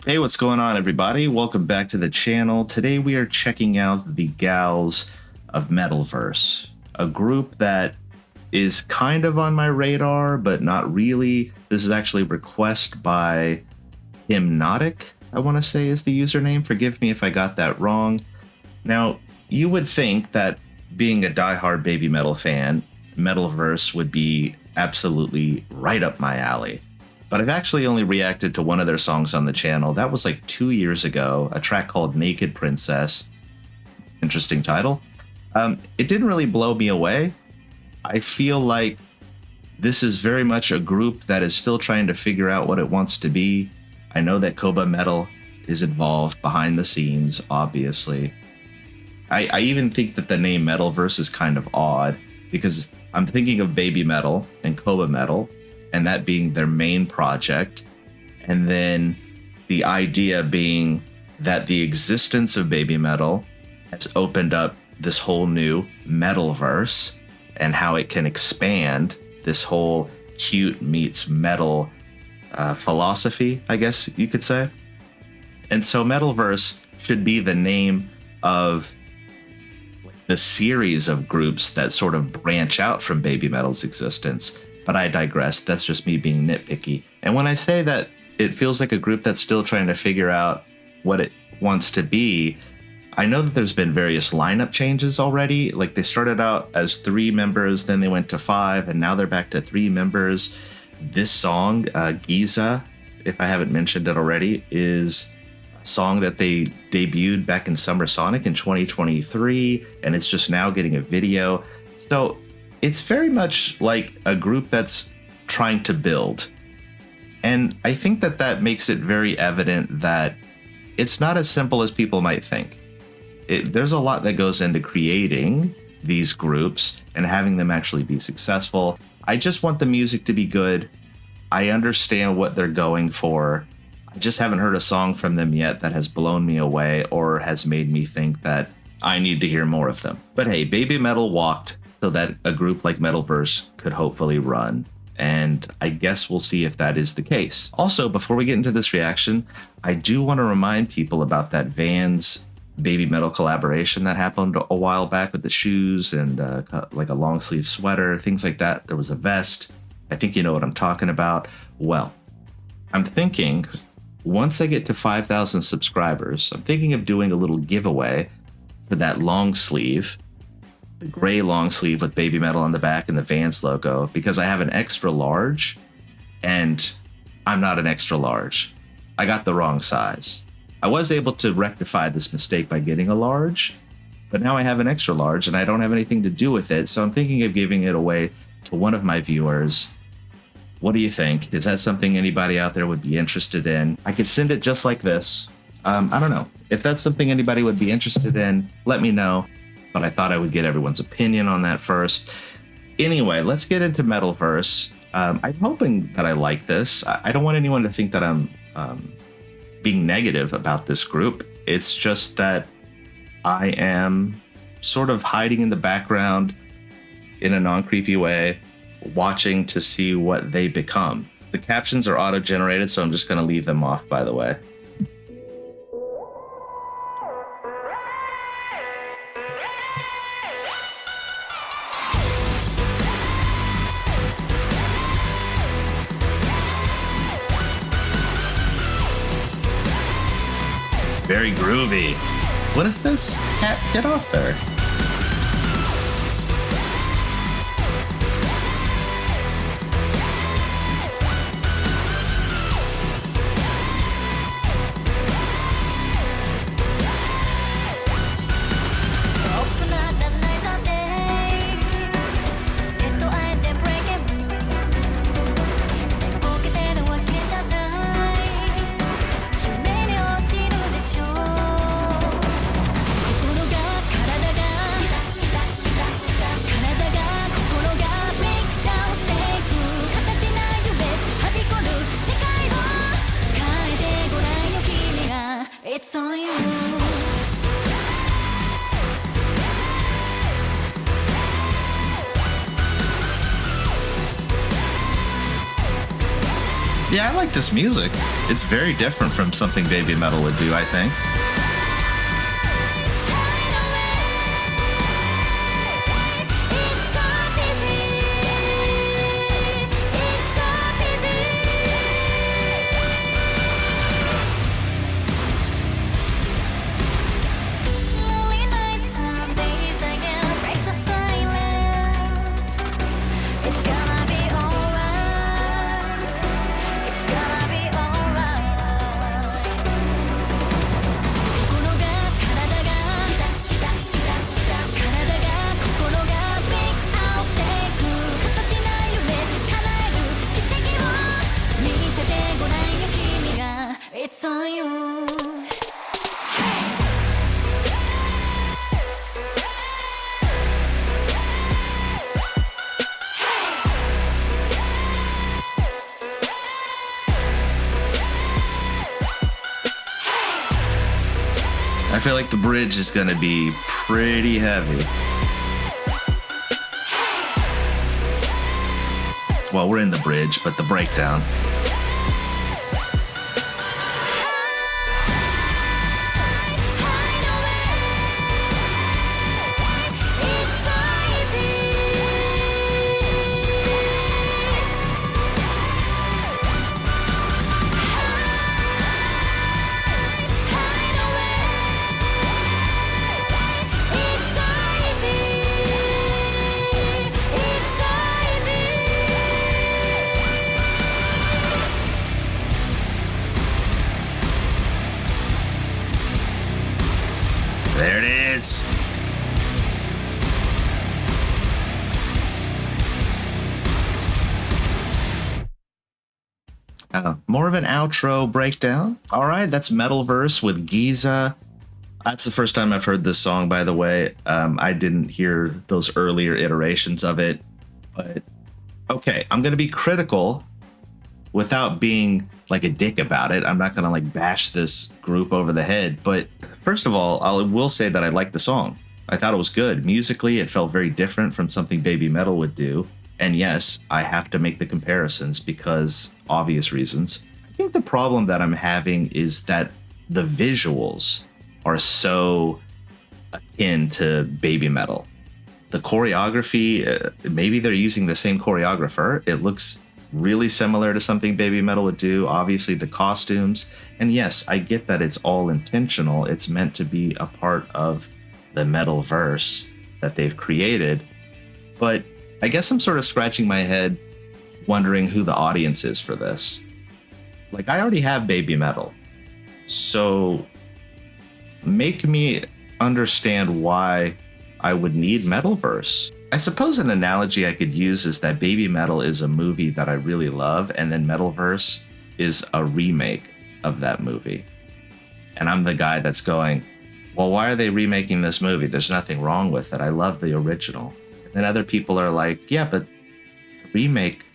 Hey, what's going on, everybody? Welcome back to the channel. Today we are checking out the gals of METALVERSE, a group that is kind of on my radar, but not really. This is actually a request by Hypnotic, I want to say is the username. Forgive me if I got that wrong. Now, you would think that being a diehard baby metal fan, METALVERSE would be absolutely right up my alley. But I've actually only reacted to one of their songs on the channel. That was like 2 years ago, a track called Naked Princess. Interesting title. It didn't really blow me away. I feel like this is very much a group that is still trying to figure out what it wants to be. I know that Koba Metal is involved behind the scenes, obviously. I even think that the name METALVERSE is kind of odd because I'm thinking of baby metal and Koba Metal, and that being their main project, and then the idea being that the existence of baby metal has opened up this whole new METALVERSE and how it can expand this whole cute meets metal philosophy, I guess you could say. And so METALVERSE should be the name of the series of groups that sort of branch out from baby metal's existence. But I digress. That's just me being nitpicky. And when I say that it feels like a group that's still trying to figure out what it wants to be, I know that there's been various lineup changes already. Like they started out as 3 members, then they went to 5, and now they're back to 3 members. This song, GIZA, if I haven't mentioned it already, is a song that they debuted back in Summer Sonic in 2023, and it's just now getting a video. So it's very much like a group that's trying to build. And I think that that makes it very evident that it's not as simple as people might think. There's a lot that goes into creating these groups and having them actually be successful. I just want the music to be good. I understand what they're going for. I just haven't heard a song from them yet that has blown me away or has made me think that I need to hear more of them. But hey, baby metal walked so that a group like METALVERSE could hopefully run. And I guess we'll see if that is the case. Also, before we get into this reaction, I do want to remind people about that Vans baby metal collaboration that happened a while back with the shoes and like a long sleeve sweater, things like that. There was a vest. I think you know what I'm talking about. Well, I'm thinking once I get to 5,000 subscribers, I'm thinking of doing a little giveaway for that long sleeve, the gray long sleeve with baby metal on the back and the Vans logo, because I have an extra large and I'm not an extra large. I got the wrong size. I was able to rectify this mistake by getting a large, but now I have an extra large and I don't have anything to do with it. So I'm thinking of giving it away to one of my viewers. What do you think? Is that something anybody out there would be interested in? I could send it just like this. I don't know. If that's something anybody would be interested in, let me know. But I thought I would get everyone's opinion on that first. Anyway, let's get into METALVERSE. I'm hoping that I like this. I don't want anyone to think that I'm being negative about this group. It's just that I am sort of hiding in the background in a non-creepy way, watching to see what they become. The captions are auto-generated, so I'm just going to leave them off, by the way. Very groovy. What is this? Cat, get off there. Yeah, I like this music. It's very different from something Baby Metal would do, I think. It's on you. I feel like the bridge is going to be pretty heavy. Well, we're in the bridge, but the breakdown. There it is. More of an outro breakdown. All right, that's Metalverse with GIZA. That's the first time I've heard this song, by the way. I didn't hear those earlier iterations of it, but okay, I'm going to be critical without being like a dick about it. I'm not going to like bash this group over the head, but first of all, I will say that I liked the song. I thought it was good. Musically, it felt very different from something Baby Metal would do. And yes, I have to make the comparisons because obvious reasons. I think the problem that I'm having is that the visuals are so akin to Baby Metal. The choreography, maybe they're using the same choreographer. It looks really similar to something Baby Metal would do. Obviously the costumes. And yes, I get that it's all intentional. It's meant to be a part of the Metalverse that they've created. But I guess I'm sort of scratching my head wondering who the audience is for this. Like, I already have Baby Metal. So make me understand why I would need Metalverse. I suppose an analogy I could use is that Baby Metal is a movie that I really love, and then Metalverse is a remake of that movie. And I'm the guy that's going, well, why are they remaking this movie? There's nothing wrong with it. I love the original. And then other people are like, yeah, but the remake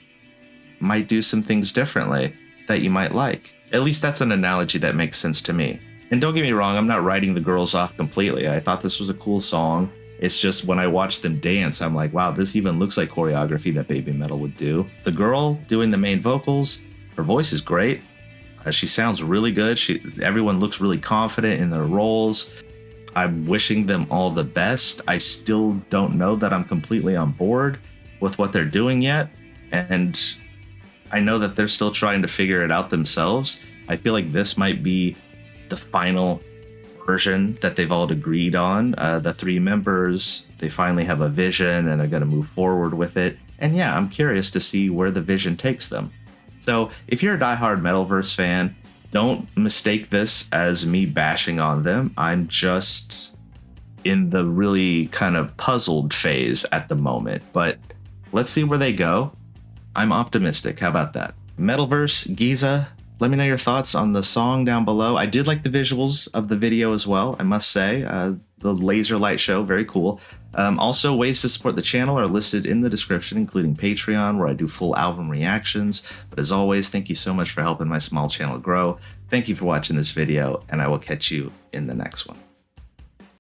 might do some things differently that you might like. At least that's an analogy that makes sense to me. And don't get me wrong, I'm not writing the girls off completely. I thought this was a cool song. It's just when I watch them dance, I'm like, wow, this even looks like choreography that Baby Metal would do. The girl doing the main vocals, her voice is great. She sounds really good. Everyone looks really confident in their roles. I'm wishing them all the best. I still don't know that I'm completely on board with what they're doing yet. And I know that they're still trying to figure it out themselves. I feel like this might be the final version that they've all agreed on. The three members, they finally have a vision and they're going to move forward with it. And yeah, I'm curious to see where the vision takes them. So if you're a diehard Metalverse fan, don't mistake this as me bashing on them. I'm just in the really kind of puzzled phase at the moment, but let's see where they go. I'm optimistic. How about that? Metalverse, GIZA, let me know your thoughts on the song down below. I did like the visuals of the video as well, I must say. The laser light show, very cool. Also, ways to support the channel are listed in the description, including Patreon, where I do full album reactions. But as always, thank you so much for helping my small channel grow. Thank you for watching this video, and I will catch you in the next one.